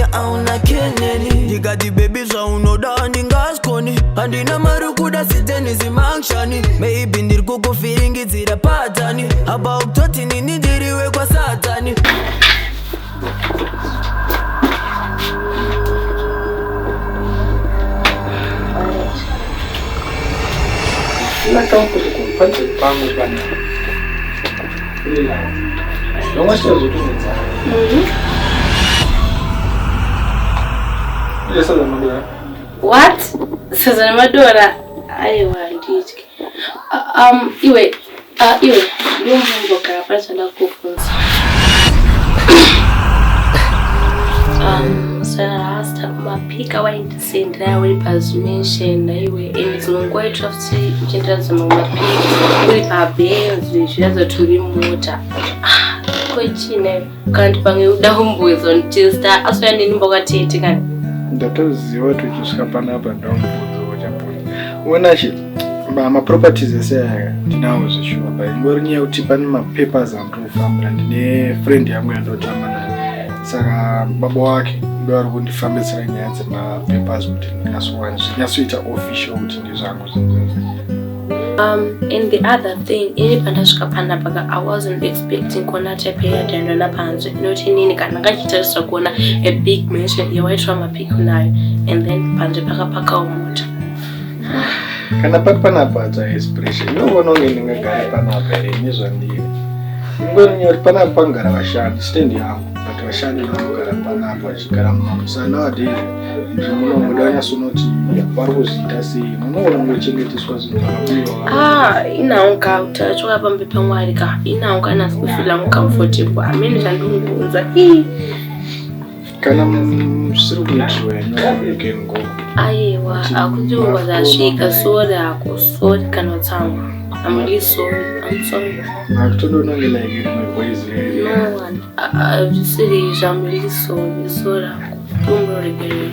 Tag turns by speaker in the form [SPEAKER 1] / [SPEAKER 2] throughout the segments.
[SPEAKER 1] nigga auna keneni Nigadi baby za unoda ningaskoni Andina marukuda siteni zimangshani Maybe nirkuku feelingi zira patani Haba uktoti nini diriwe kwa satani
[SPEAKER 2] Então, quando você vamos para não gosto de tudo.
[SPEAKER 3] What? Sasa Madora. Aiwa ndiki. Iwe ndio mboka hapa na kufunza. Sasa mapika wa indisendra we mention na iwe imizungwa traffic ukiendeleza mapika we pabenzi zviyaza turi mota ko chine kandi pange udahumbuzo ntista asoya nini mboka tete kani
[SPEAKER 2] ndatoziwa tuchusika pana hapa ndambuzo chaponi uona shi ma properties ese tinawo zishuwa ba ngori uti pani ma papers and proof ndine friend yangu yandotama naye saka baba wake ndo ari kundifambisira nyanza ma papers kuti nyasuita official kuti ndizangu zinzenze.
[SPEAKER 3] And the other thing, ini pandasvika panapa I wasn't expecting kuona tepeya tendo napanzwe noti nini kana ngachitariswa kuona a big mansion yawaitwa mapiko nayo and then panzwe pakapaka umota.
[SPEAKER 2] Kana panapa za expression no ngengagara panapa ere nizwa ndiye ngoni nyori panapa ngara vashandi stand yangu but vashandi ngara panapa chigara mama sana nowadays muno mudanya sunoti varikuzita sei munoona ngochengeteswa zvinhu
[SPEAKER 3] inaonka utachoka pambe pamwari ka inaonka nasifila comfortable amene ndandungunza
[SPEAKER 2] kana musiri kuitwa ngengo
[SPEAKER 3] aiwa akudziwa zvasvika sori ako sori kana tsamwa I'm really sorry. I'm sorry.
[SPEAKER 2] I don't know like my voice.
[SPEAKER 3] No one. I'm just serious. I'm really sorry. Sorry. Don't worry, girl.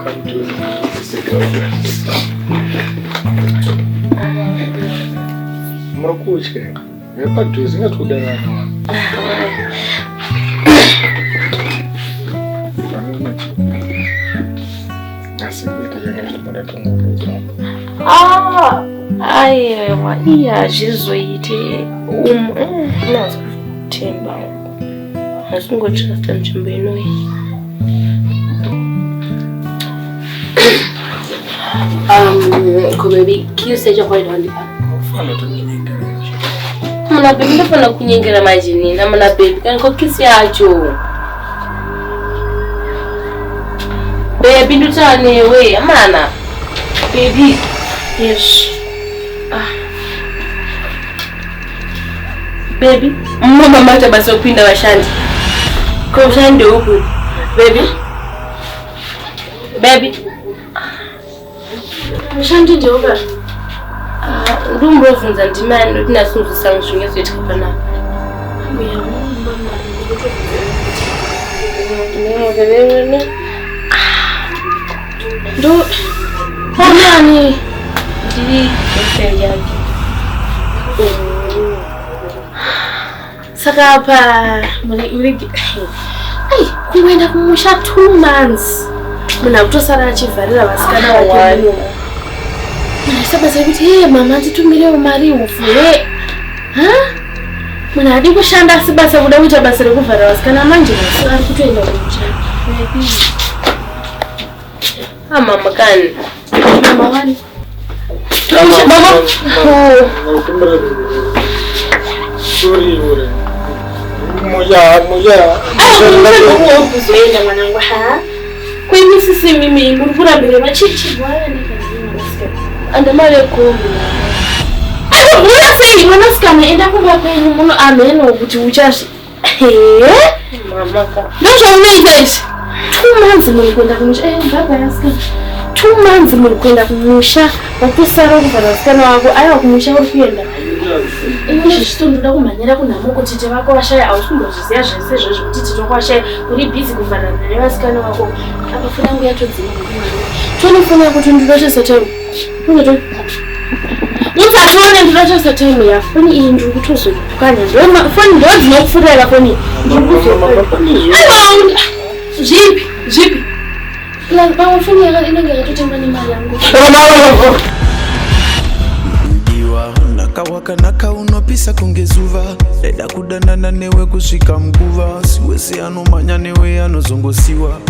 [SPEAKER 2] Come to the second. Makuchke. Yepa tuzinga tudana.
[SPEAKER 3] Aiwa iya zvizoite nazo kutemba asingotrasta nzvimbo inoyi kubebi kiusecha kwaida wandipa
[SPEAKER 2] ufana tonyengera
[SPEAKER 3] muna bebi ndofana kunyengera majini na muna bebi kaniko kisi yacho bebi ndutanewe amana bebi yes baby mama mata basi upinda washandi kwa ushandi huku baby ushandi ndio uba ndumbo funza ndimani ndo tinasunzisa ngishungezo yetikapana ndo homani ndiri kufeli yake saka apa muri kuenda kumusha 2 months muna kutosara achivharira vasikana vake munasabasa kuti mama nditumire mari ufure muna adi kushanda asi basa kuda kuita basa rekuvharira vasikana manje masi ari kutoenda kumusha mama kani mama wani mama
[SPEAKER 2] sorry ore moja
[SPEAKER 3] kuzoenda mwanangu kwani sisi mimi murukura mbele machichi bwana andamale kombi unasei mwanasikana enda kumba kwenyu muno ameno kuti uchashi mamaka ndozvo unoita izvi 2 months muri kuenda kumusha baba yasikana 2 months muri kuenda kumusha wakusara kuvhara vasikana wako aiwa kumusha uri kuenda izvi zvitondoda kumhanyira kunhamo kuti tete vako vashaya hausi kumbozviziva zvese izvozvo kuti tete wako vashaya uri bhizi kuvharana nevasikana vako apa foni yangu yatodzima tonofona kuti ndinochesa time utsatione ndinochesa time ya foni iyi ndiri kutozokukanya foni ndo dzinokufurira foni Zipi? La bangafuni inenge ngatuthemba imali yangu.
[SPEAKER 1] Nakawaka nakauno kungezuva Leda kudanana newe kusvika mkuva Siwese anomanya newe anozongosiwa